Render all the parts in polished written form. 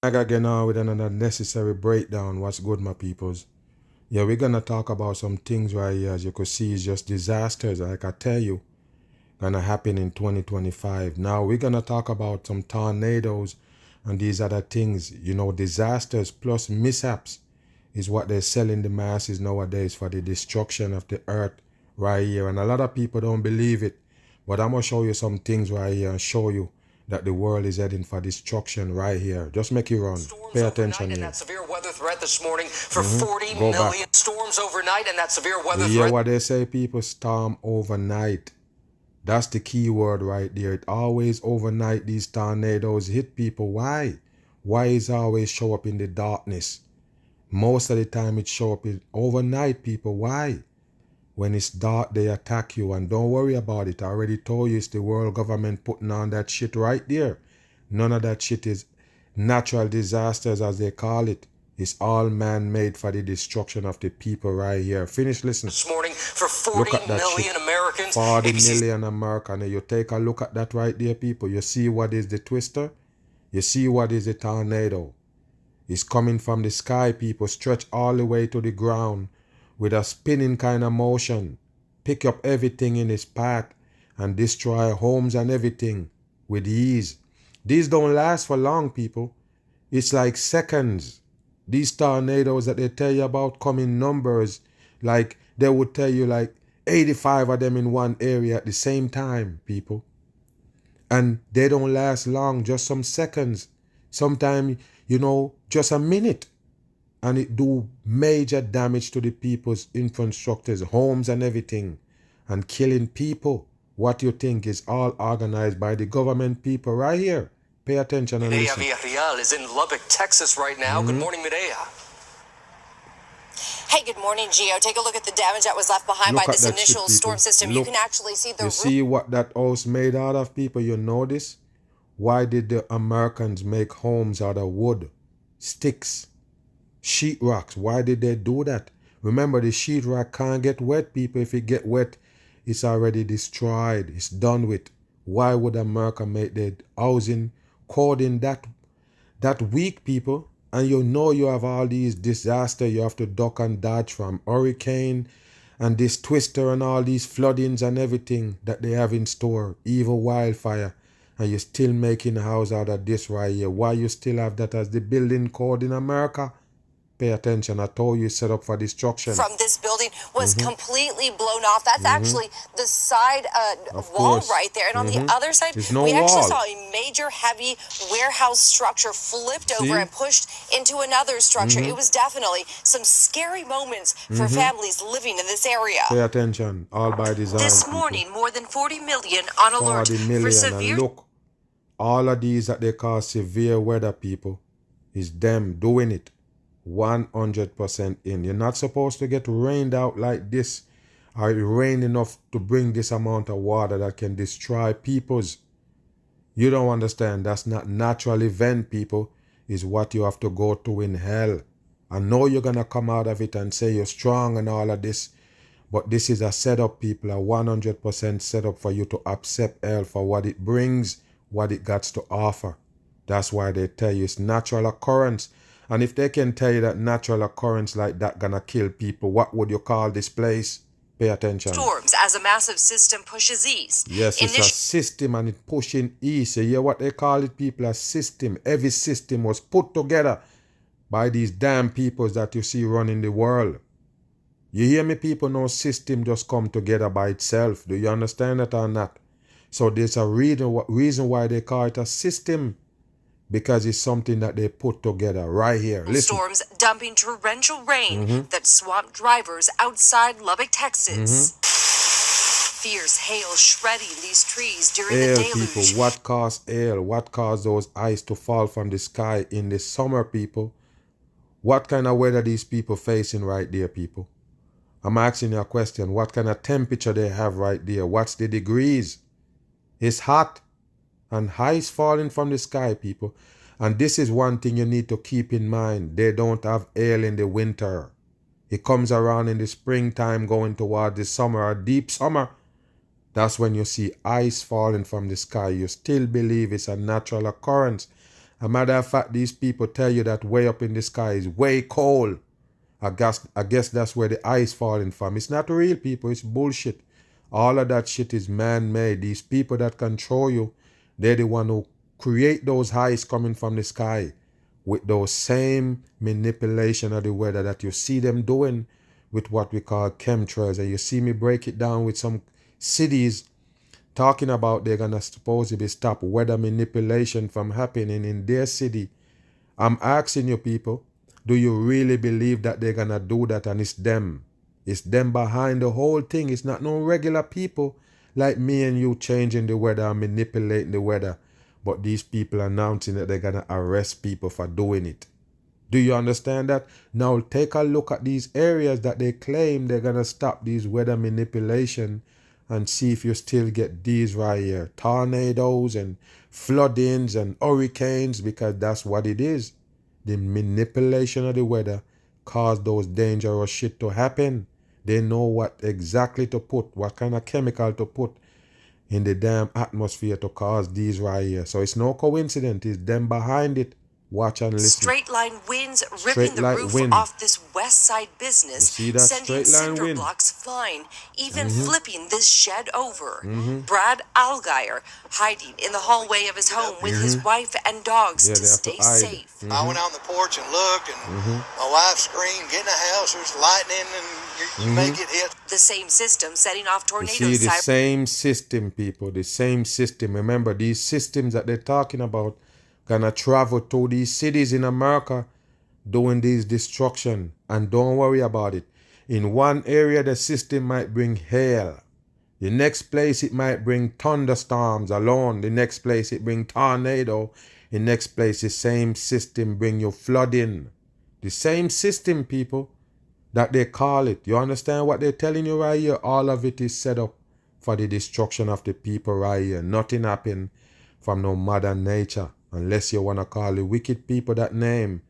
Back again now with another necessary breakdown. What's good, my peoples? Yeah, we're gonna talk about some things right here. As you can see, it's just disasters, like I tell you, gonna happen in 2025. Now we're gonna talk about some tornadoes and these other things. You know, disasters plus mishaps is what they're selling the masses nowadays for the destruction of the earth right here. And a lot of people don't believe it. But I'm gonna show you some things right here and show you that the world is heading for destruction right here. Just make it run. Pay attention here. And that severe weather threat this morning for 40 Go million back. storms overnight, and that severe weather You hear threat. what they say, people? Storm overnight. That's the key word right there. It always overnight these tornadoes hit people. Why? Why is it always show up in the darkness? Most of the time it show up in overnight, people. Why? When it's dark, they attack you. And don't worry about it. I already told you it's the world government putting on that shit right there. None of that shit is natural disasters, as they call it. It's all man-made for the destruction of the people right here. Finish listening. This morning for Look 40 at that million shit. Americans. 40 ABC's million Americans. And you take a look at that right there, people. You see what is the twister? You see what is the tornado? It's coming from the sky, people. Stretch all the way to the ground with a spinning kind of motion. Pick up everything in its path and destroy homes and everything with ease. These don't last for long, people. It's like seconds. These tornadoes that they tell you about come in numbers. Like they would tell you like 85 of them in one area at the same time, people. And they don't last long, just some seconds. Sometimes, you know, just a minute. And it do major damage to the people's infrastructures, homes and everything. And killing people. What you think is all organized by the government people right here. Pay attention and Mayday listen. Villarreal is in Lubbock, Texas right now. Good morning, Mayday. Hey, good morning, Gio. Take a look at the damage that was left behind Look by at this that shit, initial people. storm system. Look. You can actually see the You see what that house made out of, people? You know this? Why did the Americans make homes out of wood, sticks, sheetrocks? Why did they do that? Remember, the sheetrock can't get wet, people. If it get wet, it's already destroyed. It's done with. Why would America make their housing coding that weak, people? And you know you have all these disasters you have to duck and dodge from. Hurricane and this twister and all these floodings and everything that they have in store. Even wildfire. And you're still making a house out of this right here. Why you still have that as the building code in America? Pay attention. I told you set up for destruction. from this building was completely blown off. That's actually the side wall course. right there. And on the other side, There's no we actually wall. saw a major heavy warehouse structure flipped See? over and pushed into another structure. It was definitely some scary moments for families living in this area. Pay attention. All by design. This people. morning, more than 40 million on alert 40 for million. severe. And look, all of these that they call severe weather, people, is them doing it 100% in. You're not supposed to get rained out like this, or it rain enough to bring this amount of water that can destroy people's. You don't understand. That's not natural event, people. Is what you have to go through in hell. I know you're going to come out of it and say you're strong and all of this. But this is a setup, people, a 100% setup for you to accept hell for what it brings, what it got to offer. That's why they tell you it's natural occurrence. And if they can tell you that natural occurrence like that gonna kill people, what would you call this place? Pay attention. Storms as a massive system pushes east. Yes, it's a system and it's pushing east. You hear what they call it, people? A system. Every system was put together by these damn peoples that you see running the world. You hear me, people? No system just come together by itself. Do you understand that or not? So there's a reason why they call it a system. Because it's something that they put together right here. Listen. Storms dumping torrential rain that swamped drivers outside Lubbock, Texas. Fierce hail shredding these trees during Hail, the deluge. people. What caused hail? What caused those ice to fall from the sky in the summer, people? What kind of weather these people facing right there, people? I'm asking you a question. What kind of temperature they have right there? What's the degrees? It's hot. And ice falling from the sky, people. And this is one thing you need to keep in mind. They don't have hail in the winter. It comes around in the springtime going toward the summer or deep summer. That's when you see ice falling from the sky. You still believe it's a natural occurrence. A matter of fact, these people tell you that way up in the sky is way cold. I guess that's where the ice falling from. It's not real, people. It's bullshit. All of that shit is man-made. These people that control you, they're the one who create those ice coming from the sky with those same manipulation of the weather that you see them doing with what we call chemtrails. And you see me break it down with some cities talking about they're gonna supposedly stop weather manipulation from happening in their city. I'm asking you people, do you really believe that they're gonna do that? And it's them. It's them behind the whole thing. It's not no regular people like me and you changing the weather and manipulating the weather. But these people announcing that they're gonna arrest people for doing it. Do you understand that? Now take a look at these areas that they claim they're gonna stop these weather manipulation and see if you still get these right here. Tornadoes and floodings and hurricanes, because that's what it is. The manipulation of the weather caused those dangerous shit to happen. They know what exactly to put, what kind of chemical to put in the damn atmosphere to cause these right here. So it's no coincidence. It's them behind it. Watch and listen. Straight line winds ripping the roof off this west side business, sending cinder blocks flying, even flipping this shed over. Brad Algier hiding in the hallway of his home with his wife and dogs to stay safe. I went out on the porch and looked, and my wife screamed, "Get in the house, there's lightning, and you may get hit." The same system setting off tornadoes. You see, the same system, people, the same system. Remember, these systems that they're talking about gonna travel to these cities in America doing these destruction. And don't worry about it. In one area, the system might bring hail. The next place, it might bring thunderstorms alone. The next place, it bring tornado. The next place, the same system bring you flooding. The same system, people, that they call it. You understand what they're telling you right here? All of it is set up for the destruction of the people right here. Nothing happened from no mother nature. Unless you want to call the wicked people that name,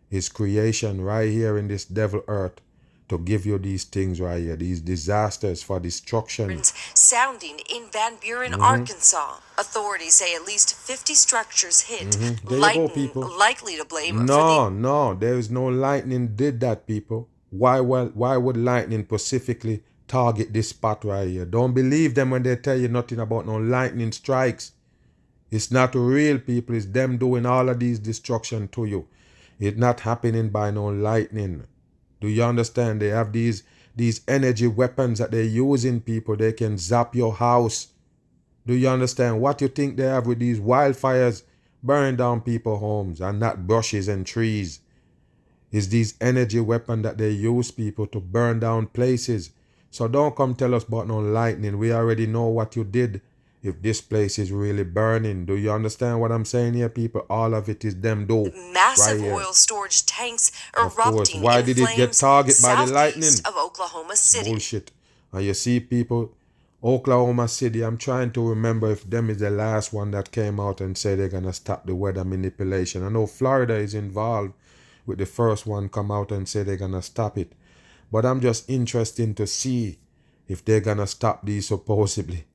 is creation right here in this devil earth to give you these things right here, these disasters for destruction. Sounding in Van Buren, Arkansas. Authorities say at least 50 structures hit. Lightning likely to blame. No, there is no lightning did that, people. Why would lightning specifically target this spot right here? Don't believe them when they tell you nothing about no lightning strikes. It's not real, people. It's them doing all of these destruction to you. It's not happening by no lightning. Do you understand? They have these energy weapons that they're using, people. They can zap your house. Do you understand? What you think they have with these wildfires burning down people's homes and not bushes and trees? It's these energy weapons that they use, people, to burn down places. So don't come tell us about no lightning. We already know what you did. If this place is really burning. Do you understand what I'm saying here, people? All of it is them do. Massive oil storage tanks erupting. Why did it get targeted by the lightning? Of Oklahoma City. Bullshit. And you see, people, Oklahoma City, I'm trying to remember if them is the last one that came out and said they're going to stop the weather manipulation. I know Florida is involved with the first one come out and say they're going to stop it. But I'm just interested to see if they're going to stop these supposedly,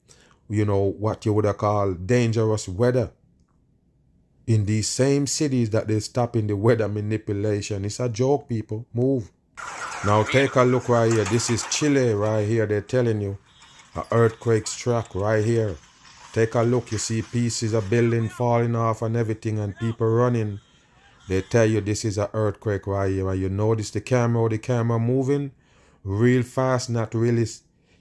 you know, what you would have called dangerous weather in these same cities that they're stopping the weather manipulation. It's a joke, people. Move. Now take a look right here. This is Chile right here. They're telling you an earthquake struck right here. Take a look. You see pieces of building falling off and everything and people running. They tell you this is an earthquake right here. And you notice the camera moving real fast, not really,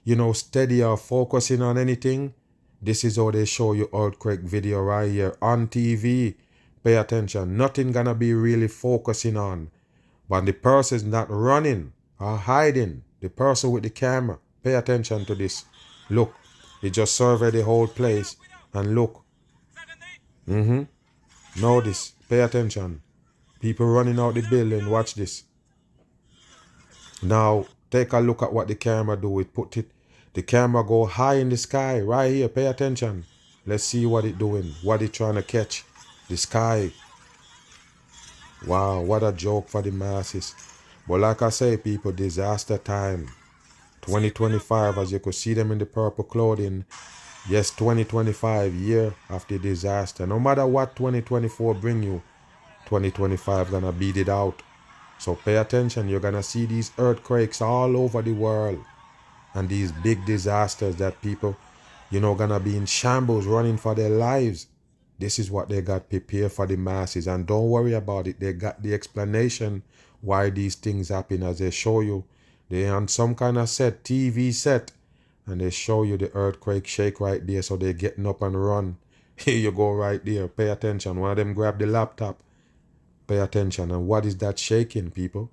you know, steady or focusing on anything. This is how they show you earthquake video right here on TV. Pay attention. Nothing gonna be really focusing on. But the person's not running or hiding. The person with the camera. Pay attention to this. Look. It just surveyed the whole place. And look. Notice. Pay attention. People running out the building. Watch this. Now, take a look at what the camera do. It put it. The camera go high in the sky. Right here. Pay attention. Let's see what it doing. What it trying to catch. The sky. Wow, what a joke for the masses. But like I say, people, disaster time. 2025, as you could see them in the purple clothing. Yes, 2025, year after disaster. No matter what 2024 bring you, 2025 gonna beat it out. So pay attention. You're gonna see these earthquakes all over the world, and these big disasters that people, gonna be in shambles, running for their lives. This is what they got prepared for the masses. And don't worry about it. They got the explanation why these things happen, as they show you. They on some kind of set, TV set, and they show you the earthquake shake right there. So they're getting up and run. Here you go right there. Pay attention. One of them grab the laptop. Pay attention. And what is that shaking, people?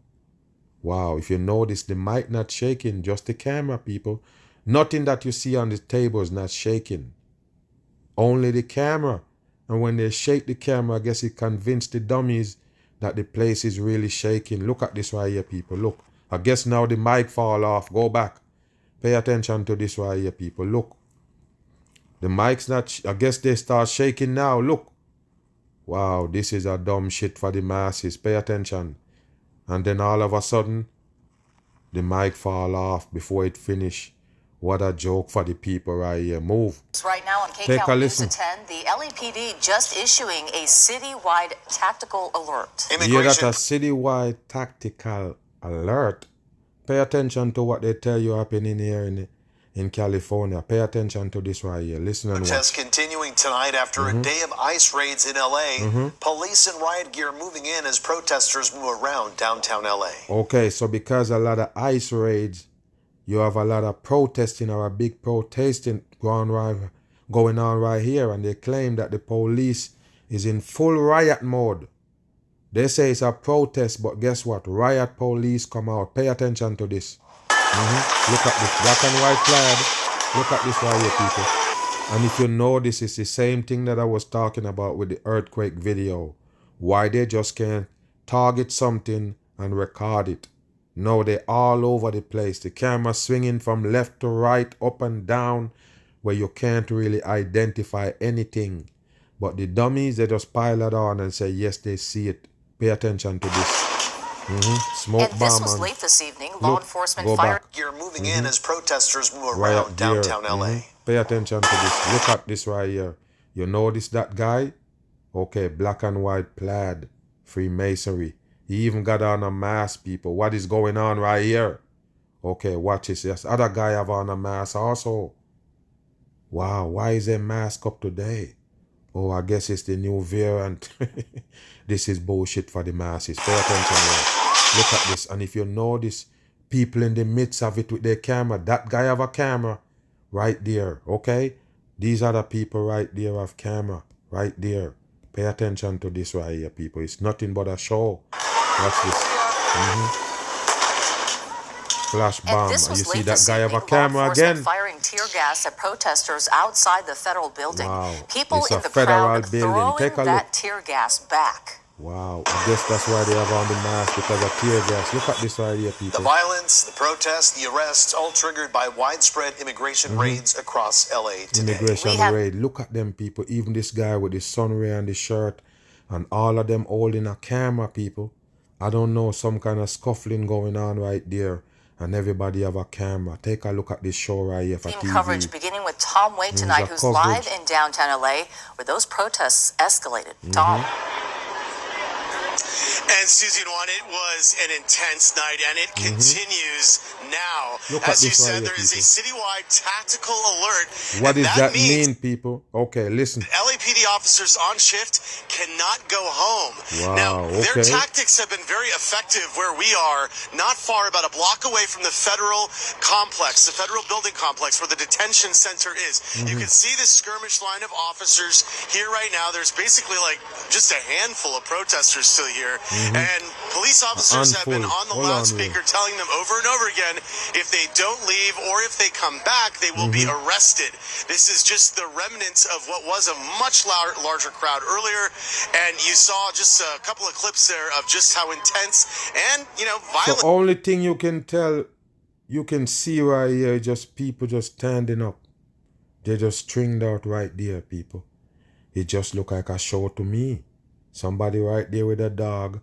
Wow, if you notice, the mic not shaking, just the camera, people. Nothing that you see on the table is not shaking. Only the camera. And when they shake the camera, I guess it convinced the dummies that the place is really shaking. Look at this right here, people. Look. I guess now the mic fall off. Go back. Pay attention to this right here, people. Look. The mic's not... I guess they start shaking now. Look. Wow, this is a dumb shit for the masses. Pay attention. And then all of a sudden, the mic fall off before it finish. What a joke for the people right here. Move. Right now on KCAL News at 10, the LAPD just issuing a citywide tactical alert. You got a citywide tactical alert. Pay attention to what they tell you happening here in California. Pay attention to this right here. Listen and watch. Protests continuing tonight after a day of ICE raids in LA. Police and riot gear moving in as protesters move around downtown LA. Okay, so because a lot of ICE raids, you have a lot of protesting or a big protesting going on right here, and they claim that the police is in full riot mode. They say it's a protest, but guess what? Riot police come out. Pay attention to this. Look at this black and white plaid. Look at this right here, people. And if you know this is the same thing that I was talking about with the earthquake video. Why they just can't target something and record it. No, they're all over the place. The camera swinging from left to right, up and down, where you can't really identify anything. But the dummies, they just pile it on and say, yes, they see it. Pay attention to this. Smoke and bomb. This was late this evening. Law enforcement fired. Gear moving in as protesters move around downtown LA. Pay attention to this. Look at this right here. You notice that guy? Okay, black and white plaid. Freemasonry. He even got on a mask, people. What is going on right here? Okay, watch this. Yes, other guy have on a mask also. Wow, why is a mask up today? Oh, I guess it's the new variant. This is bullshit for the masses. Pay attention here. Look at this. And if you notice, people in the midst of it with their camera. That guy have a camera right there, okay? These are the people right there have camera right there. Pay attention to this right here, people. It's nothing but a show. Watch this. Flash bomb. And you see that guy have a camera again. Firing tear gas at protesters outside the federal building. Wow. People It's in a the federal crowd building. throwing Take a that look. tear gas back. Wow. I guess that's why they have on the mask, because of tear gas. Look at this right here, people. The violence, the protests, the arrests, all triggered by widespread immigration raids across LA today. Immigration raid. Look at them, people. Even this guy with the sunray and the shirt, and all of them holding a camera, people. I don't know, some kind of scuffling going on right there. And everybody have a camera. Take a look at this show right here for TV. Coverage beginning with Tom Wade tonight, who's live in downtown LA, where those protests escalated. Tom. And Susie, it was an intense night, and it continues now. As you said, there is a citywide tactical alert. What does that mean, people? Okay, listen. LAPD officers on shift cannot go home. Wow, now, their tactics have been very effective where we are, not far, about a block away from the federal complex, the federal building complex where the detention center is. You can see this skirmish line of officers here right now. There's basically like just a handful of protesters still here. And police officers have been on the loudspeaker telling them over and over again, if they don't leave or if they come back, they will be arrested. This is just the remnants of what was a much larger crowd earlier. And you saw just a couple of clips there of just how intense and, violent. The only thing you can tell, you can see right here, just people just standing up. They just stringed out right there, people. It just look like a show to me. Somebody right there with a dog.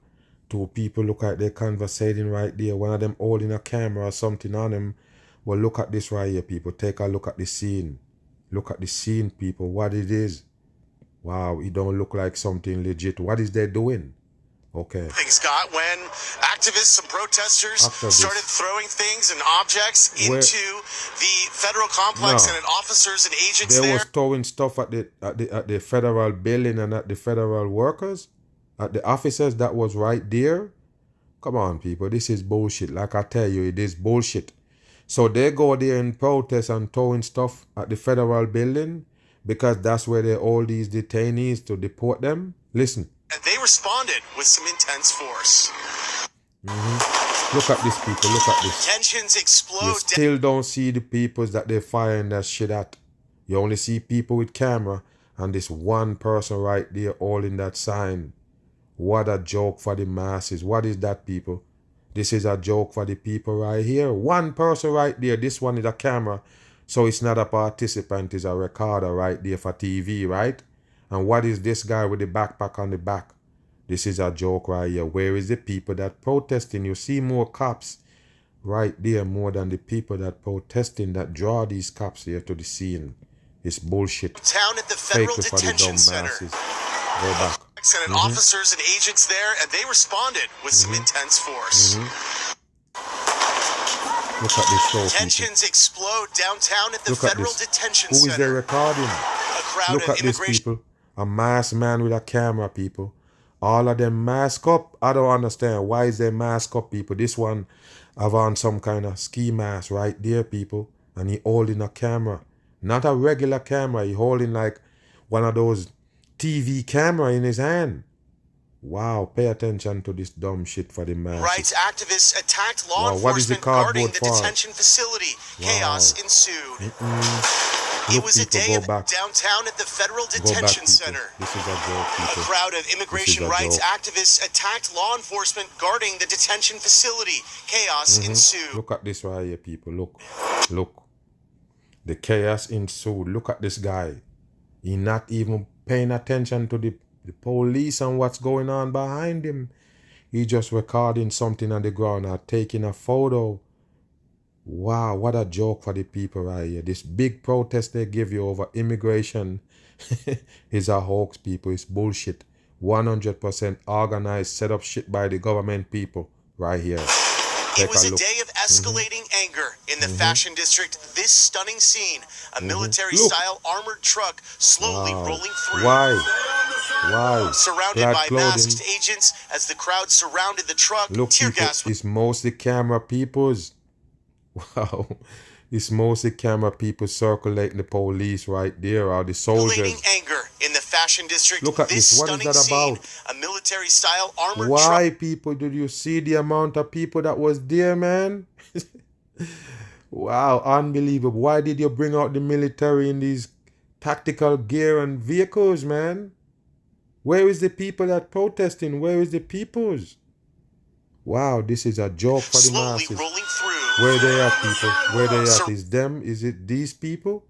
Two people look like they're conversating right there. One of them holding a camera or something on them. Well, look at this right here, people. Take a look at the scene. Look at the scene, people. What it is. Wow, it don't look like something legit. What is they doing? Okay. Things got when activists and protesters started throwing things and objects into the federal complex and officers and agents they there. was throwing stuff at the federal building and at the federal workers, at the officers that was right there. Come on, people, this is bullshit. Like I tell you, it is bullshit. So they go there and protest and throwing stuff at the federal building because that's where they all these detainees to deport them. Listen. And they responded with some intense force. Look at this, people. Look at this. Tensions explode. You still don't see the people that they're firing that shit at. You only see people with camera and this one person right there holding that sign. What a joke for the masses. What is that, people? This is a joke for the people right here. One person right there. This one is a camera. So it's not a participant. It's a recorder right there for TV, right? And what is this guy with the backpack on the back? This is a joke right here. Where is the people that protesting? You see more cops right there more than the people that protesting that draw these cops here to the scene. It's bullshit. Town at the Federal Detention Center. Go back. And officers and agents there, and they responded with some intense force. Look at this show, Tensions explode downtown at the Federal Detention Center. Who is they recording? A crowd Look of at this, people. A masked man with a camera, people. All of them mask up. I don't understand. Why is they mask up, people? This one have on some kind of ski mask right there, people. And he holding a camera. Not a regular camera. He holding like one of those TV camera in his hand. Wow, pay attention to this dumb shit for the masses. Rights activists attacked law enforcement guarding the detention facility. Chaos ensued. It was a day of downtown at the Federal Detention Center. This is a joke, people. A crowd of immigration rights activists attacked law enforcement guarding the detention facility. Chaos ensued. Look at this right here, people. Look. The chaos ensued. Look at this guy. He not even paying attention to the police and what's going on behind him. He just recording something on the ground or taking a photo. Wow, what a joke for the people right here. This big protest they give you over immigration is a hoax, people. It's bullshit. 100% organized, set up shit by the government people right here. It was a day of escalating anger in the fashion district. This stunning scene, a military-style armored truck slowly rolling through. Why? Surrounded by masked agents as the crowd surrounded the truck. Look, tear people, gas. it's mostly camera peoples. Wow. It's mostly camera people circulating the police right there, or the soldiers. Anger in the fashion district. Look at this. What is that about? A military-style armored truck. Why, people? Did you see the amount of people that was there, man? Wow, unbelievable. Why did you bring out the military in these tactical gear and vehicles, man? Where is the people that protesting? Where is the peoples? Wow, this is a joke for the masses. Rolling through. Where they at, people? Where they at? Is them? Is it these people?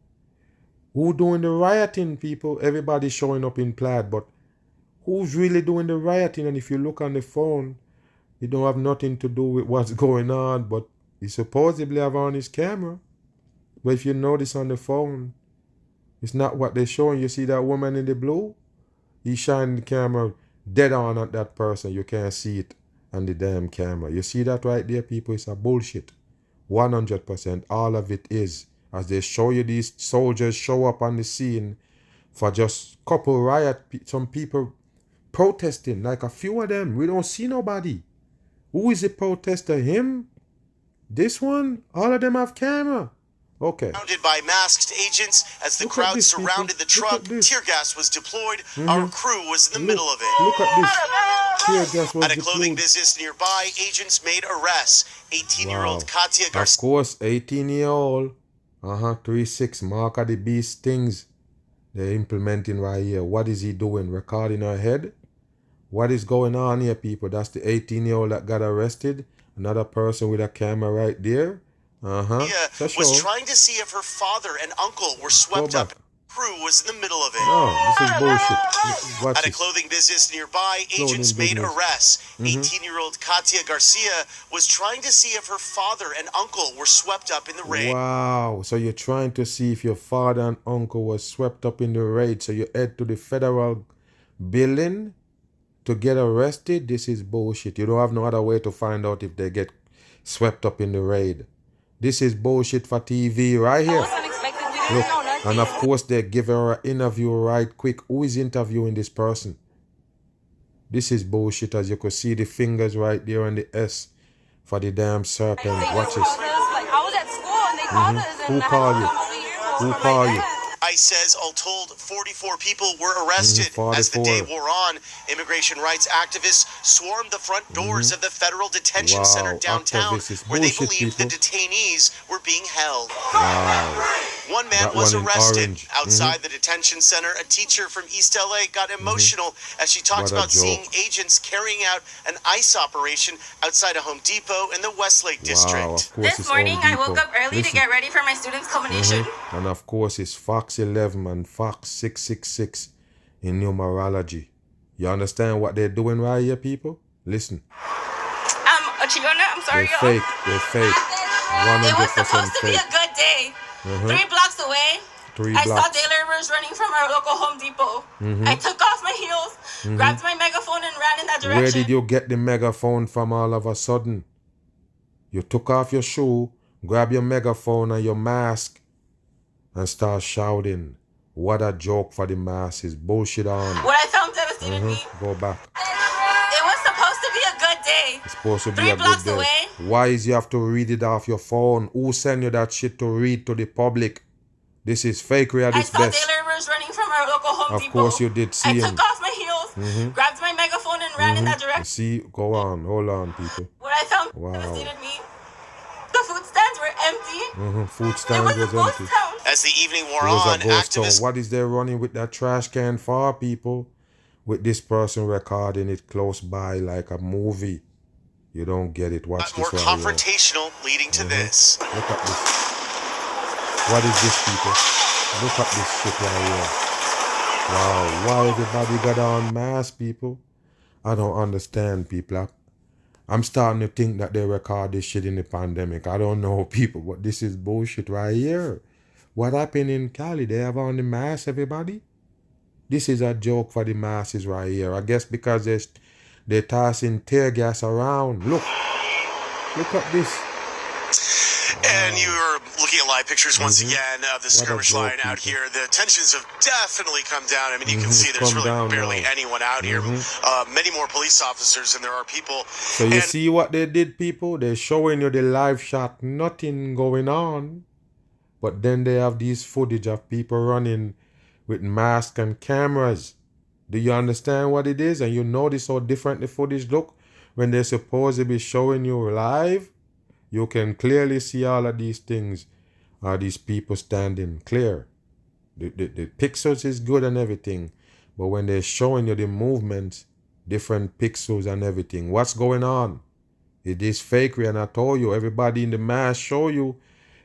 Who doing the rioting, people? Everybody showing up in plaid, but who's really doing the rioting? And if you look on the phone, it don't have nothing to do with what's going on, but he supposedly have on his camera. But if you notice on the phone, it's not what they're showing. You see that woman in the blue? He shining the camera dead on at that person. You can't see it on the damn camera. You see that right there, people? It's a bullshit. 100%. All of it is. As they show you these soldiers show up on the scene for just couple riot, some people protesting, like a few of them. We don't see nobody. Who is the protester? Him? This one? All of them have camera. Okay. Surrounded by masked agents as the crowd surrounded the truck. Tear gas was deployed. Our crew was in the middle of it. Look at this. Tear gas was At a clothing business nearby, agents made arrests. 18-year-old Katia Garcia. Of course, 18-year-old. 3-6. Mark of the beast things they're implementing right here. What is he doing? Recording her head? What is going on here, people? That's the 18-year-old that got arrested. Another person with a camera right there. Was trying to see if her father and uncle were swept up. Crew was in the middle of it. No, this is bullshit. Watch At a clothing business nearby, agents made arrests. 18-year-old Katia Garcia was trying to see if her father and uncle were swept up in the raid. Wow, so you're trying to see if your father and uncle was swept up in the raid. So you head to the federal building to get arrested, this is bullshit. You don't have no other way to find out if they get swept up in the raid. This is bullshit for TV right here. Look, and of course they give her an interview right quick. Who is interviewing this person? This is bullshit, as you could see the fingers right there on the S for the damn serpent. Watch this. I was at school and they called us. Who called you? Who called you? ICE says all told, 44 people were arrested. As the day wore on, immigration rights activists swarmed the front doors of the federal detention center downtown, where they believed the detainees were being held. One man was arrested outside the detention center. A teacher from East LA got emotional as she talked about seeing agents carrying out an ICE operation outside a Home Depot in the Westlake district. This morning, I woke up early to get ready for my students' culmination. And of course, it's Fox 11 and Fox 666 in numerology. You understand what they're doing right here, people? Listen. Chiona, I'm sorry, They're fake. They're fake. 100% It was supposed to be fake. a good day. 3 blocks away, I saw day laborers running from our local Home Depot. I took off my heels, grabbed my megaphone, and ran in that direction. Where did you get the megaphone from all of a sudden? You took off your shoe, grab your megaphone and your mask, and start shouting. What a joke for the masses. Bullshit on. What I found devastated me. Go back. It was supposed to be a good day. It's supposed to be 3 a good blocks day. away. Why is you have to read it off your phone? Who send you that shit to read to the public? This is fakery at I its saw best. day laborers running from our local Home Of Depot. course you did see I him. took off my heels, grabbed my megaphone, and ran in that direction. See, go on, hold on, people. What I found devastated me. The food stands were empty. Food It stand was a was ghost empty. town. As the evening wore It was on, a ghost town. activists What is they running with that trash can for, people? With this person recording it close by like a movie. You don't get it. Watch got more this right here. confrontational, leading to this. Look at this. What is this, people? Look at this shit right here. Wow, why everybody got on mask, people? I don't understand, people. I'm starting to think that they record this shit in the pandemic. I don't know, people, but this is bullshit right here. What happened in Cali? They have on the mask, everybody? This is a joke for the masses right here. I guess because they're tossing tear gas around. Look at this. And you're looking at live pictures once again of the skirmish line out here. The tensions have definitely come down. I mean, you can see there's really barely anyone out here. Many more police officers than there are people. So you see what they did, people? They're showing you the live shot, nothing going on. But then they have these footage of people running with masks and cameras. Do you understand what it is? And you notice how different the footage look when they're supposed to be showing you live? You can clearly see all of these things. Are these people standing clear? The pixels is good and everything. But when they're showing you the movements, different pixels and everything, what's going on? It is fakery, and I told you, everybody in the mass show you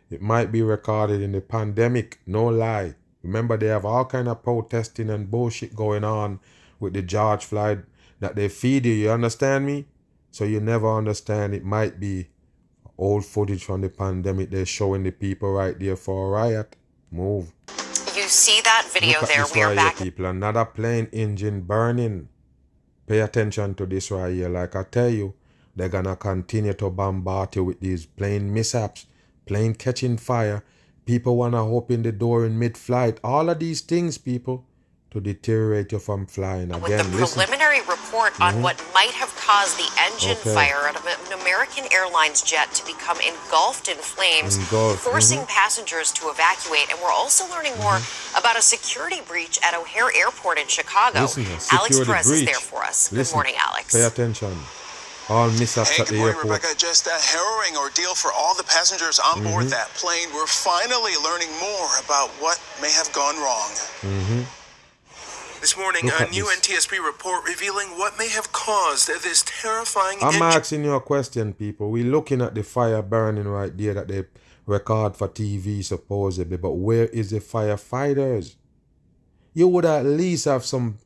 it might be recorded in the pandemic. No lie. Remember, they have all kind of protesting and bullshit going on with the George Floyd that they feed you. You understand me? So you never understand. It might be old footage from the pandemic. They're showing the people right there for a riot. Move. You see that video Look at there? this We are right back. here, people. Another plane engine burning. Pay attention to this right here. Like I tell you, they're gonna continue to bombard you with these plane mishaps, plane catching fire. People wanna open the door in mid-flight. All of these things, people, to deteriorate you from flying. With Again, the listen. preliminary report on what might have caused the engine fire at an American Airlines jet to become engulfed in flames, forcing passengers to evacuate. And we're also learning more about a security breach at O'Hare Airport in Chicago. Listen, Alex security Perez is breach. there for us. Good Listen, morning, Alex. Pay attention. All mishaps Hey, at good the morning, airport. Rebecca. Just a harrowing ordeal for all the passengers on board that plane. We're finally learning more about what may have gone wrong. This morning, Look a at new this. NTSB report revealing what may have caused this terrifying I'm engine. asking you a question, people. We're looking at the fire burning right there that they record for TV, supposedly. But where is the firefighters? You would at least have some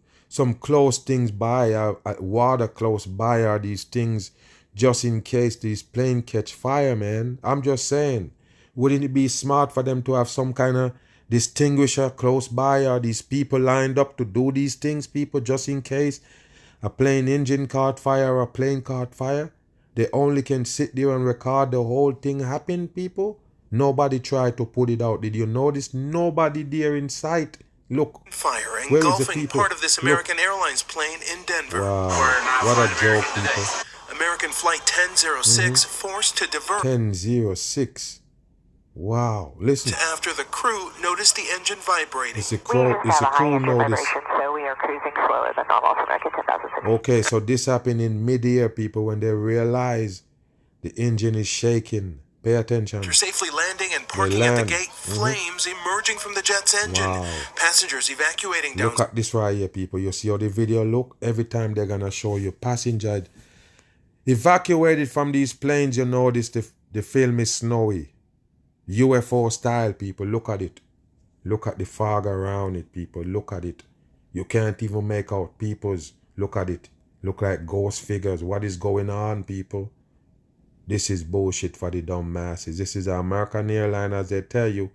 close things by, water close by, or these things just in case these plane catch fire, man. I'm just saying, wouldn't it be smart for them to have some kind of distinguisher close by, or these people lined up to do these things, people, just in case a plane engine caught fire or a plane caught fire, they only can sit there and record the whole thing happen, people. Nobody tried to put it out. Did you notice? Nobody there in sight. Look. Fire Where is the engulfing people? part of this American Airlines plane in Denver. Wow. What a joke, people. American Flight 1006 forced to divert 1006. Wow. Listen. after the crew noticed the engine vibrating. It's a crew notice. So we are cruising slower than normal for American 10,006. Okay, so this happened in mid-air, people, when they realize the engine is shaking. Pay attention. After safely landing and parking at the gate, flames emerging from the jet's engine. Wow. Passengers evacuating down. Look at this right here, people. You see how the video look? Every time they're going to show you passengers evacuated from these planes, you notice the film is snowy. UFO style, people. Look at it. Look at the fog around it, people. Look at it. You can't even make out people's. Look at it. Look like ghost figures. What is going on, people? This is bullshit for the dumb masses. This is American Airlines, as they tell you,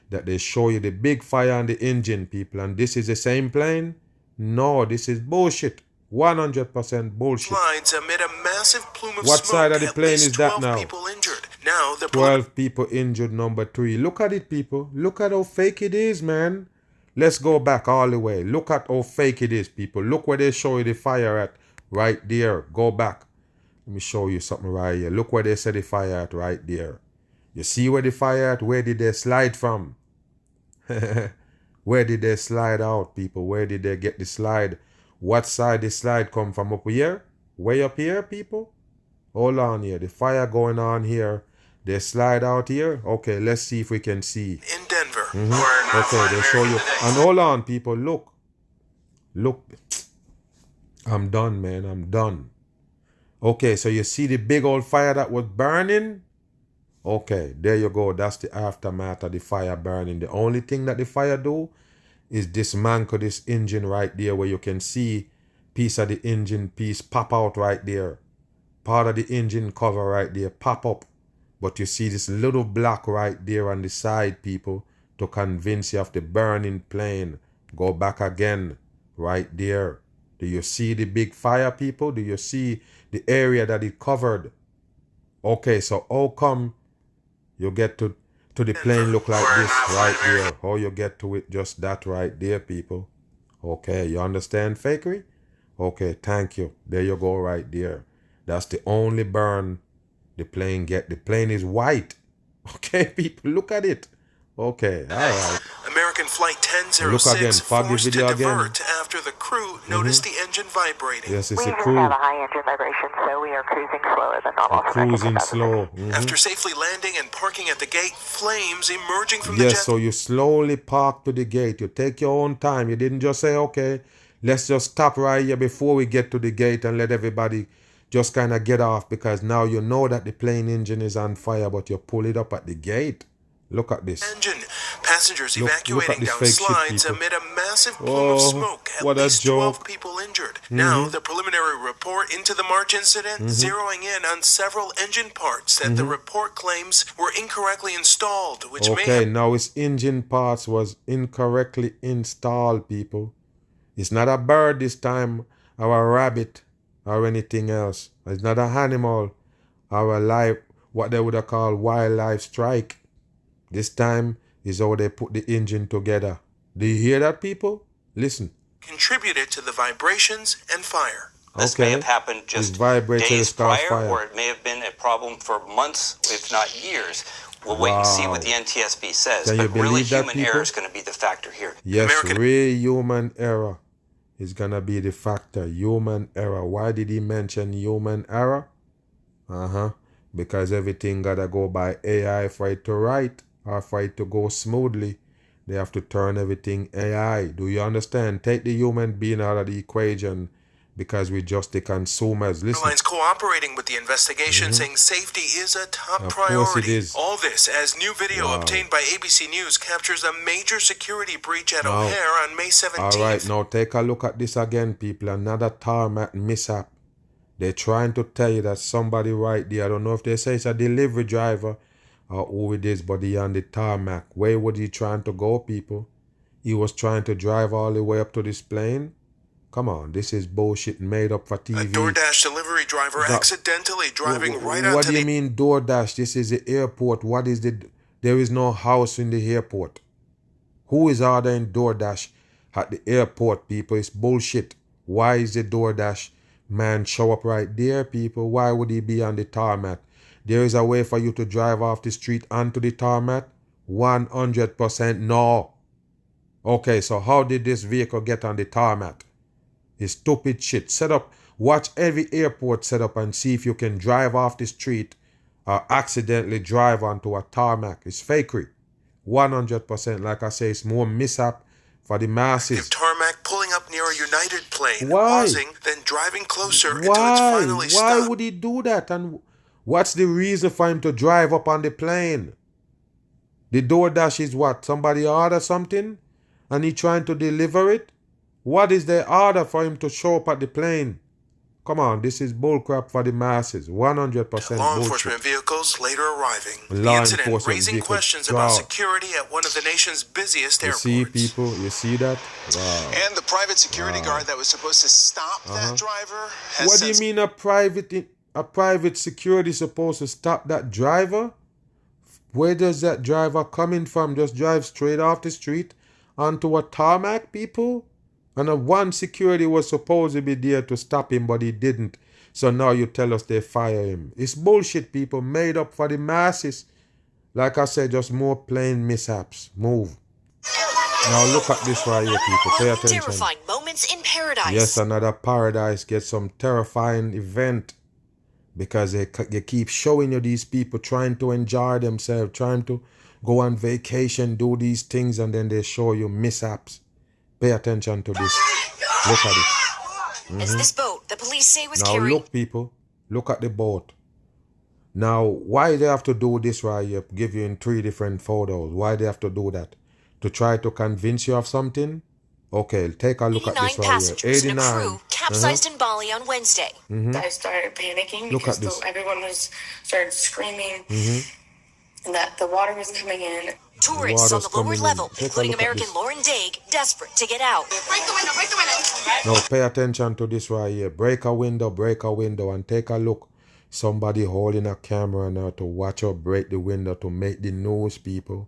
that they show you the big fire on the engine, people. And this is the same plane? No, this is bullshit. 100% bullshit. Lines amid a massive plume of what smoke. side of the plane is that now? 12 people injured. Now the 12 people injured, number 3. Look at it, people. Look at how fake it is, man. Let's go back all the way. Look at how fake it is, people. Look where they show you the fire at. Right there. Go back. Let me show you something right here. Look where they said the fire at right there. You see where the fire at? Where did they slide from? Where did they slide out, people? Where did they get the slide? What side the slide come from? Up here? Way up here, people? Hold on here. The fire going on here. They slide out here. Okay, let's see if we can see. in Denver. Okay, they show you. And hold on, people. Look. Look. I'm done, man. I'm done. Okay, so you see the big old fire that was burning? Okay, there you go. That's the aftermath of the fire burning. The only thing that the fire do is dismantle this engine right there, where you can see piece of the engine piece pop out right there. Part of the engine cover right there pop up. But you see this little block right there on the side, people, to convince you of the burning plane. Go back again right there. Do you see the big fire, people? Do you see the area that it covered? Okay, so how come you get to the plane look like this right there? How you get to it just that right there, people? Okay, you understand fakery? Okay, thank you. There you go right there. That's the only burn the plane get. The plane is white. Okay, people, look at it. Okay, all right. American Flight 1006 Look again, fog the forced to video again. divert after the crew noticed the engine vibrating. Yes, it's We a just crew. have a high engine vibration, so we are cruising slower than normal for American Cruising 10,006. slow. After safely landing and parking at the gate, flames emerging from the jet. Yes, so you slowly park to the gate. You take your own time. You didn't just say, okay, let's just stop right here before we get to the gate and let everybody just kind of get off, because now you know that the plane engine is on fire, but you pull it up at the gate. Look at this. Engine. Passengers Look at evacuating this down fake shit, slides people. amid a massive plume Oh, of smoke. At what a least 12 joke. people injured. Now, the preliminary report into the March incident, zeroing in on several engine parts that the report claims were incorrectly installed, which may Okay, have now its engine parts was incorrectly installed, people. It's not a bird this time, or a rabbit, or anything else. It's not an animal, or a live, what they would have called wildlife strike. This time is how they put the engine together. Do you hear that, people? Listen. contributed to the vibrations and fire. This Okay. may have happened just It's vibrating, days it starts prior, fire. or it may have been a problem for months, if not years. We'll wait and see what the NTSB says. Can you But really, believe that, human people? error is going to be the factor here. Yes, American- real human error is gonna be the factor. Human error. Why did he mention human error? Because everything gotta go by AI for it to write, or for it to go smoothly. They have to turn everything AI. Do you understand? Take the human being out of the equation, because we're just the consumers. Listen. Airlines cooperating with the investigation, saying safety is a top Of course it priority. is. All this as new video Wow. obtained by ABC News captures a major security breach at Wow. O'Hare on May 17th. All right, now take a look at this again, people. Another tarmac mishap. They're trying to tell you that somebody right there, I don't know if they say it's a delivery driver or who it is, but he on the tarmac. Where was he trying to go, people? He was trying to drive all the way up to this plane. Come on, this is bullshit made up for TV. A DoorDash delivery driver accidentally driving right onto What do you mean DoorDash? This is the airport. What is the... There is no house in the airport. Who is ordering DoorDash at the airport, people? It's bullshit. Why is the DoorDash man show up right there, people? Why would he be on the tarmac? There is a way for you to drive off the street onto the tarmac? 100% no. Okay, so how did this vehicle get on the tarmac? It's stupid shit. Set up, watch every airport set up and see if you can drive off the street or accidentally drive onto a tarmac. It's fakery. 100%. Like I say, it's more mishap for the masses. Tarmac pulling up near a United plane, Why? pausing, then driving closer until it's finally stopped. Why would he do that? And what's the reason for him to drive up on the plane? The DoorDash is what? Somebody order something and he trying to deliver it? What is the order for him to show up at the plane? Come on, this is bullcrap for the masses. 100% Law bullshit. enforcement vehicles later arriving. Law The incident enforcement raising vehicle. questions about security at one of the nation's busiest airports. You see, people? You see that? Wow. And the private security guard that was supposed to stop that driver has What do you mean a private security supposed to stop that driver? Where does that driver coming from? Just drive straight off the street onto a tarmac, people? And one security was supposed to be there to stop him, but he didn't. So now you tell us they fire him. It's bullshit, people, made up for the masses. Like I said, just more plain mishaps. Move. Now look at this right here, people. Pay attention. Terrifying moments in paradise. Yes, another paradise gets some terrifying event. Because they keep showing you these people trying to enjoy themselves, trying to go on vacation, do these things, and then they show you mishaps. Pay attention to this. Look at it. As this boat, the police say was Now carrying... look, people. Look at the boat. Now, why they have to do this right here? Give you in 3 different photos. Why they have to do that? To try to convince you of something? Okay, take a look at this right here. 89 and a crew capsized in Bali on Wednesday. I started panicking because everyone started screaming that the water was coming in. Tourists on the lower level, including American Lauren Daig, desperate to get out. Break the window, break the window. Now pay attention to this right here. Break a window, and take a look. Somebody holding a camera now to watch her break the window to make the news, people.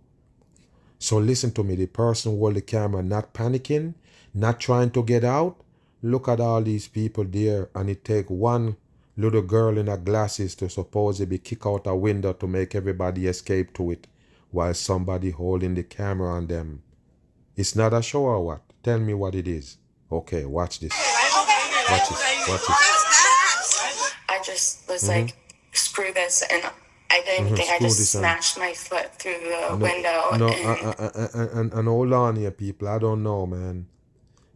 So listen to me. The person holding the camera not panicking, not trying to get out. Look at all these people there, and it take one little girl in her glasses to supposedly kick out a window to make everybody escape to it, while somebody holding the camera on them. It's not a show or what? Tell me what it is. Okay, watch this. Watch this. Watch this. I just was like, screw this, and I didn't think I just smashed my foot through the window. No, and hold on here, people. I don't know, man.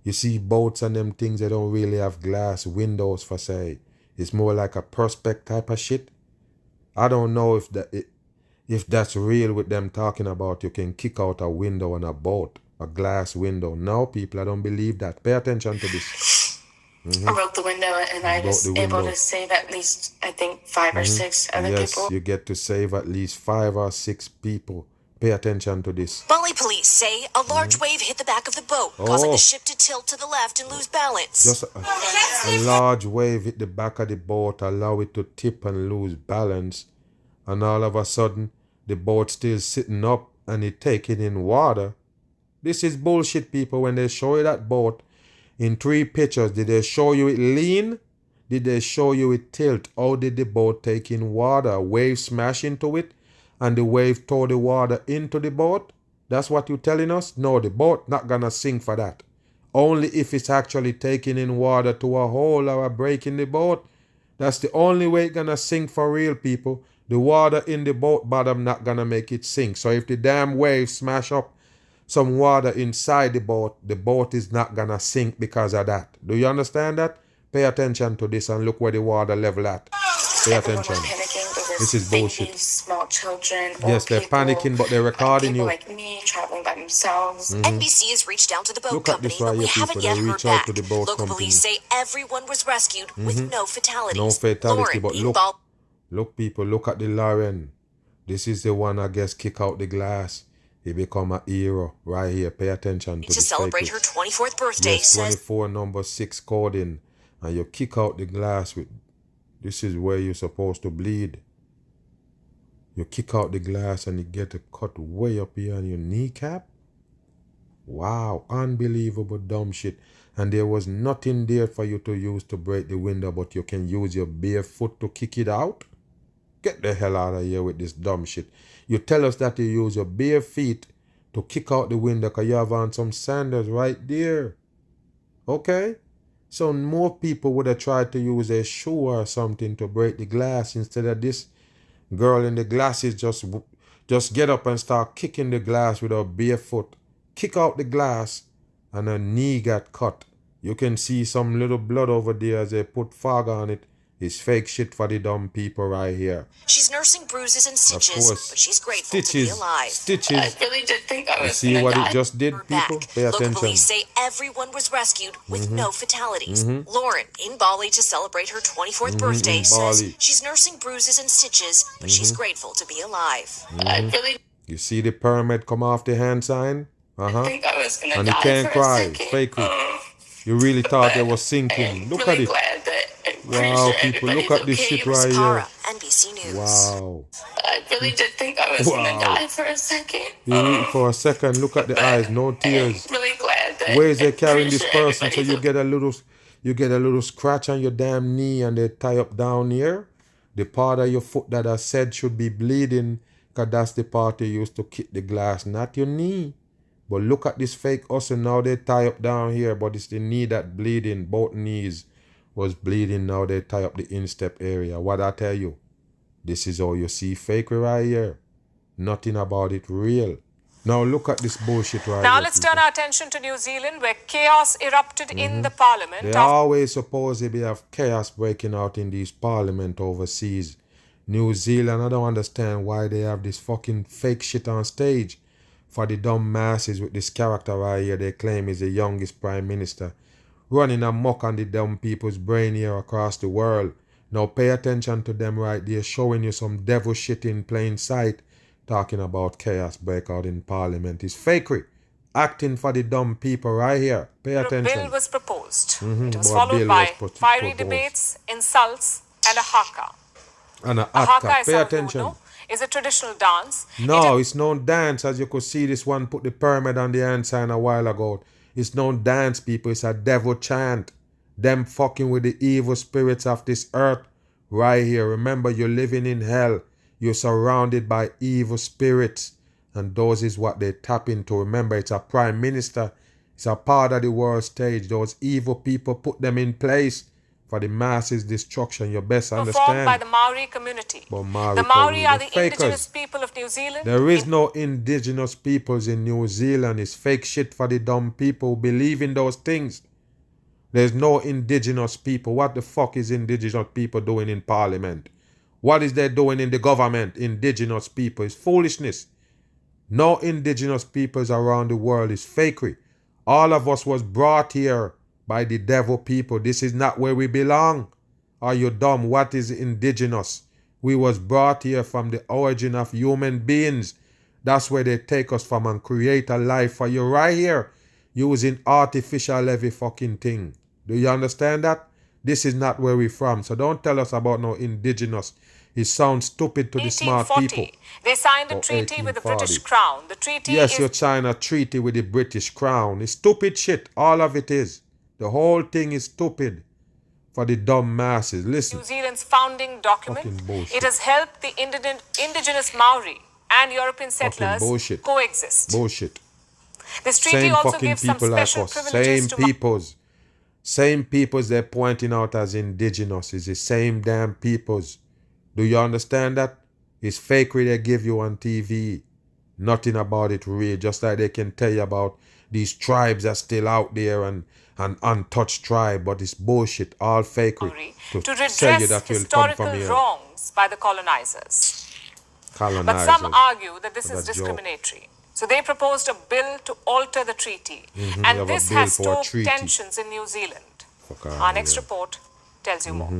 You see boats and them things, they don't really have glass windows for say. It's more like a Perspex type of shit. I don't know if that's real with them talking about you can kick out a window on a boat, a glass window. No, people, I don't believe that. Pay attention to this. I broke the window, and I was able to save at least, I think, 5 or 6 other people. Yes, you get to save at least 5 or 6 people. Pay attention to this. Bali police say a large wave hit the back of the boat, causing the ship to tilt to the left and lose balance. Just a large wave hit the back of the boat, allow it to tip and lose balance. And all of a sudden, the boat still sitting up and it taking in water. This is bullshit, people. When they show you that boat in 3 pictures, did they show you it lean? Did they show you it tilt? How did the boat take in water? A wave smash into it and the wave tore the water into the boat? That's what you're telling us? No, the boat not gonna sink for that. Only if it's actually taking in water to a hole or a break in the boat. That's the only way it's gonna sink for real, people. The water in the boat bottom not gonna make it sink. So if the damn wave smash up some water inside the boat is not gonna sink because of that. Do you understand that? Pay attention to this and look where the water level at. Pay attention. This is bullshit. Babies, small children, yes, they're people, panicking, but they're recording people you. like me traveling by themselves. NBC has reached out to the boat Look at company, this right but we here, haven't people. yet They heard reach out back. to the boat Local company. police say everyone was rescued with no fatalities. No fatality, Lauren, but look, people, look at the Lauren. This is the one, I guess, kick out the glass. He become a hero right here. Pay attention to the celebrate her 24th birthday. Yes, 24 number 6 coding. And you kick out the glass with, this is where you're supposed to bleed. You kick out the glass and you get a cut way up here on your kneecap. Wow, unbelievable dumb shit. And there was nothing there for you to use to break the window, but you can use your bare foot to kick it out? Get the hell out of here with this dumb shit. You tell us that you use your bare feet to kick out the window because you have on some sandals right there. Okay? So more people would have tried to use a shoe or something to break the glass instead of this girl in the glasses just get up and start kicking the glass with her bare foot. Kick out the glass and her knee got cut. You can see some little blood over there as they put fog on it. It's fake shit for the dumb people right here. She's nursing bruises and stitches, but she's grateful to be alive. Stitches. I really did think I was see what it just did, people? Pay Local attention. police say everyone was rescued with no fatalities. Lauren, in Bali to celebrate her 24th birthday, says she's nursing bruises and stitches, but she's grateful to be alive. I really You see the pyramid come off the hand sign? think I was gonna And die you can't for cry. a second. Fake it. You really thought they was sinking. Look really at it. glad that I'm pretty Wow, sure people, everybody's look at this okay. shit right here. NBC News. Wow. I really did think I was gonna die for a second. For a second, look at the eyes, no tears. I'm really glad that Where is they I'm carrying pretty this sure person so everybody's you get a little scratch on your damn knee and they tie up down here? The part of your foot that I said should be bleeding, because that's the part you used to kick the glass, not your knee. But look at this fake hustle now, they tie up down here, but it's the knee that bleeding. Both knees was bleeding, now they tie up the instep area. What I tell you? This is how you see fake right here. Nothing about it real. Now look at this bullshit right here. Now let's turn our attention to New Zealand, where chaos erupted in the parliament. They always supposedly have chaos breaking out in these parliament overseas. New Zealand, I don't understand why they have this fucking fake shit on stage. For the dumb masses with this character right here, they claim is the youngest prime minister. Running amok on the dumb people's brain here across the world. Now pay attention to them right there, showing you some devil shit in plain sight. Talking about chaos breakout in parliament. It's fakery. Acting for the dumb people right here. Pay attention. A bill was proposed. It was followed by fiery debates, insults, and a haka. And a haka. Pay attention. Is a traditional dance. No, it's no dance. As you could see, this one put the pyramid on the hand sign a while ago. It's no dance, people. It's a devil chant. Them fucking with the evil spirits of this earth right here. Remember, you're living in hell. You're surrounded by evil spirits. And those is what they tap into. Remember, it's a prime minister. It's a part of the world stage. Those evil people put them in place for the masses' destruction. You best understand. Performed by the Maori community. The Maori are the indigenous people of New Zealand. There is no indigenous peoples in New Zealand. It's fake shit for the dumb people who believe in those things. There's no indigenous people. What the fuck is indigenous people doing in parliament? What is they doing in the government? Indigenous people. It's foolishness. No indigenous peoples around the world. Is fakery. All of us was brought here by the devil people. This is not where we belong. Are you dumb? What is indigenous? We was brought here from the origin of human beings. That's where they take us from and create a life for you right here using artificial every fucking thing. Do you understand that? This is not where we're from. So don't tell us about no indigenous. It sounds stupid to the smart people. They signed a treaty with the British Crown. The treaty Yes, you signed a treaty with the British Crown. It's stupid shit. All of it is. The whole thing is stupid for the dumb masses. Listen. New Zealand's founding document. It has helped the indigenous Maori and European settlers coexist. Bullshit. This treaty also gives some special privileges to Same peoples they're pointing out as indigenous is the same damn peoples. Do you understand that? It's fakery they give you on TV. Nothing about it real. Just like they can tell you about these tribes are still out there and untouched tribe, but it's bullshit, all fakery. To redress historical wrongs by the colonizers. But some argue that this is discriminatory. So they proposed a bill to alter the treaty. And this has stoked tensions in New Zealand. Our next report tells you more.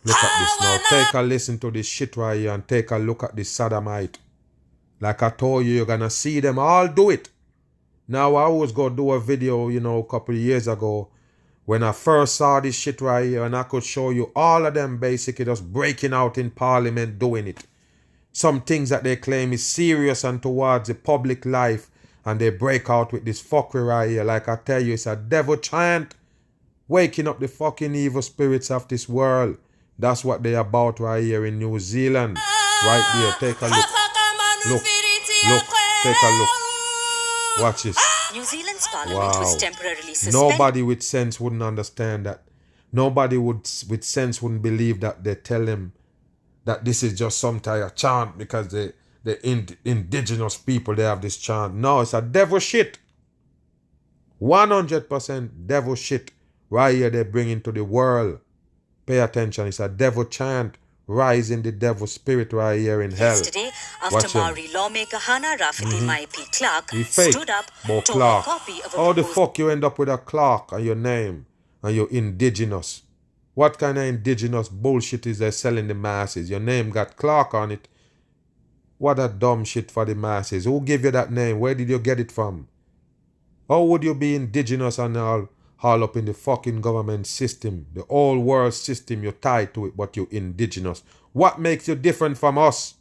Look at this now. Take a listen to this shit right here and take a look at this sodomite. Like I told you, you're gonna see them all do it. Now, I was gonna do a video, a couple of years ago when I first saw this shit right here, and I could show you all of them basically just breaking out in Parliament doing it. Some things that they claim is serious and towards the public life, and they break out with this fuckery right here. Like I tell you, it's a devil chant waking up the fucking evil spirits of this world. That's what they about right here in New Zealand. Right there, take a look. Look, take a look. Watch this. New Zealand's parliament was temporarily suspended. Nobody with sense wouldn't understand that. Nobody with sense wouldn't believe that they tell him that this is just some type of chant because the indigenous people, they have this chant. No, it's a devil shit. 100% devil shit. Right here they bring into the world. Pay attention. It's a devil chant. Rising the devil spirit right here in hell. Yesterday, after Maori lawmaker Hana Rafiti Maipi Clark stood up to a copy of a How the fuck you end up with a Clark on your name and you're indigenous? What kind of indigenous bullshit is they selling the masses? Your name got Clark on it. What a dumb shit for the masses. Who gave you that name? Where did you get it from? How would you be indigenous and all up in the fucking government system, the whole world system, you're tied to it, but you're indigenous? What makes you different from us?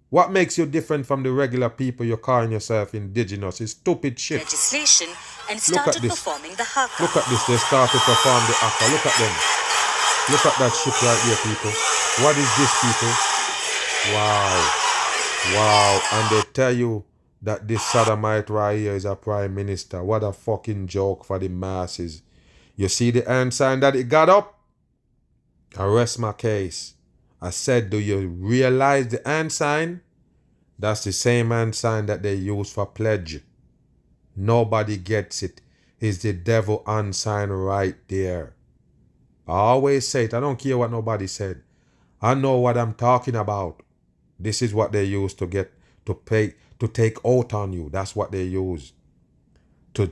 What makes you different from the regular people you're calling yourself indigenous? It's stupid shit. Legislation and started performing the haka. Look at this, they started to perform the haka. Look at them. Look at that shit right here, people. What is this, people? Wow. And they tell you that this sodomite right here is a prime minister. What a fucking joke for the masses. You see the hand sign that it got up? I rest my case. I said, do you realize the hand sign? That's the same hand sign that they use for pledge. Nobody gets it. It's the devil hand sign right there. I always say it. I don't care what nobody said. I know what I'm talking about. This is what they use to get to pay, to take out on you. That's what they use. To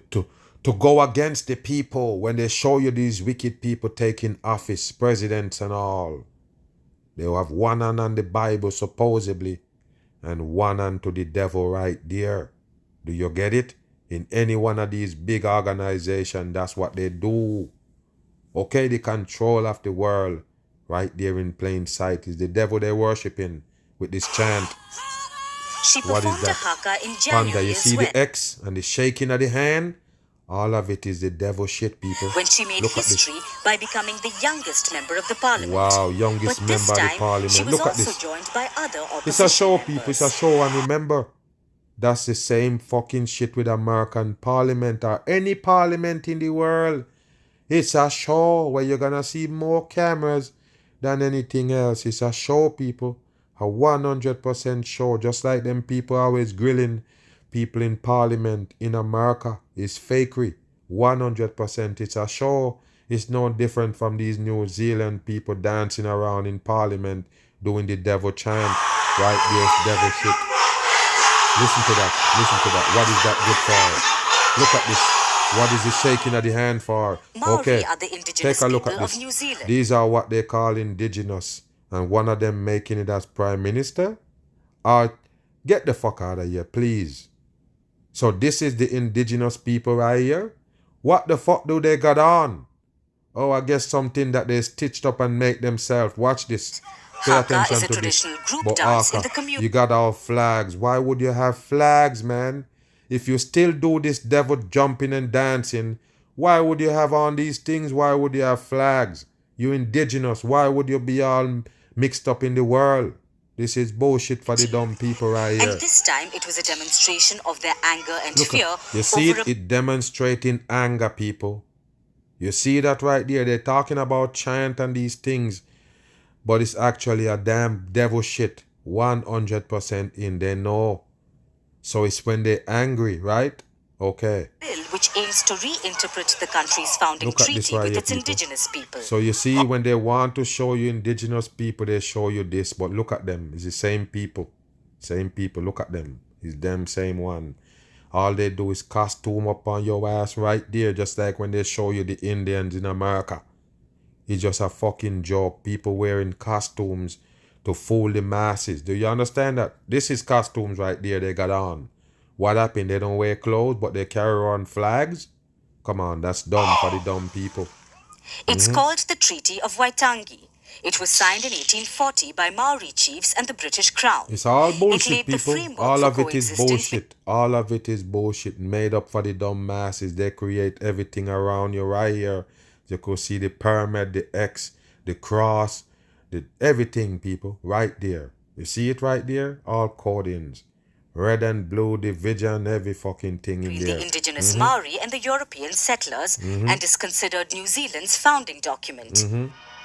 go against the people when they show you these wicked people taking office, presidents and all. They'll have one hand on the Bible supposedly and one hand to the devil right there. Do you get it? In any one of these big organizations, that's what they do. Okay, the control of the world right there in plain sight is the devil they're worshipping with this chant. She performed what is that? Haka in January. Panda, you see the X and the shaking of the hand? All of it is the devil shit, people. When she made history by becoming the youngest member of the parliament. Wow, youngest member of the parliament. She was Look at also this. Joined by other opposition it's a show, members. people. It's a show, and remember, that's the same fucking shit with American parliament or any parliament in the world. It's a show where you're gonna see more cameras than anything else. It's a show, people. A 100% show. Just like them people always grilling people in parliament in America. It's fakery. 100%. It's a show. It's no different from these New Zealand people dancing around in parliament doing the devil chant. Right there, devil shit. Listen to that. Listen to that. What is that good for? Look at this. What is the shaking of the hand for? Maori are the indigenous take a look at people this. of New Zealand. These are what they call indigenous. And one of them making it as prime minister? Get the fuck out of here, please. So this is the indigenous people right here? What the fuck do they got on? Oh, I guess something that they stitched up and make themselves. Watch this. Pay Haka attention is a to traditional this. group But dance in the community. you got all flags. Why would you have flags, man? If you still do this devil jumping and dancing, why would you have on these things? Why would you have flags? You indigenous. Why would you be all mixed up in the world? This is bullshit for the dumb people right here. And this time it was a demonstration of their anger and fear. You see it demonstrating anger, people. You see that right there? They're talking about chant and these things. But it's actually a damn devil shit. 100% in. They know. So it's when they're angry, right? Okay. Bill, which aims to reinterpret the country's founding treaty with its indigenous people. So you see, when they want to show you indigenous people, they show you this. But look at them. It's the same people. Same people. Look at them. It's them same one. All they do is costume up on your ass right there. Just like when they show you the Indians in America. It's just a fucking joke. People wearing costumes to fool the masses. Do you understand that? This is costumes right there they got on. What happened? They don't wear clothes, but they carry on flags? Come on, that's dumb for the dumb people. It's called the Treaty of Waitangi. It was signed in 1840 by Maori chiefs and the British Crown. It's all bullshit, it laid people. The framework all for of it is bullshit. All of it is bullshit made up for the dumb masses. They create everything around you right here. You could see the pyramid, the X, the cross, everything, people, right there. You see it right there? All codings. Red and blue division, every fucking thing in there. The indigenous Maori and the European settlers, and is considered New Zealand's founding document.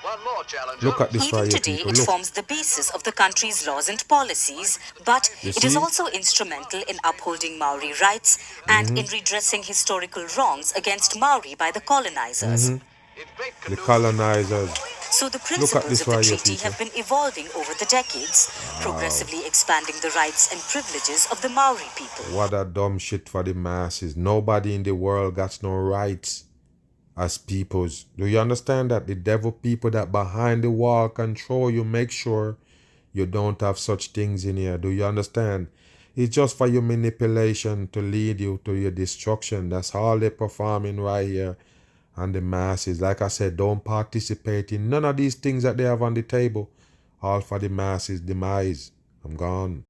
One more challenge. Look at this Even right here, today, people. it Look. forms the basis of the country's laws and policies, but it is also instrumental in upholding Maori rights and in redressing historical wrongs against Maori by the colonizers. The colonizers. So the principles of the right treaty here, have been evolving over the decades, progressively expanding the rights and privileges of the Maori people. What a dumb shit for the masses. Nobody in the world got no rights as peoples. Do you understand that? The devil people that behind the wall control you, make sure you don't have such things in here. Do you understand? It's just for your manipulation to lead you to your destruction. That's all they're performing right here. And the masses, like I said, don't participate in none of these things that they have on the table. All for the masses' demise. I'm gone.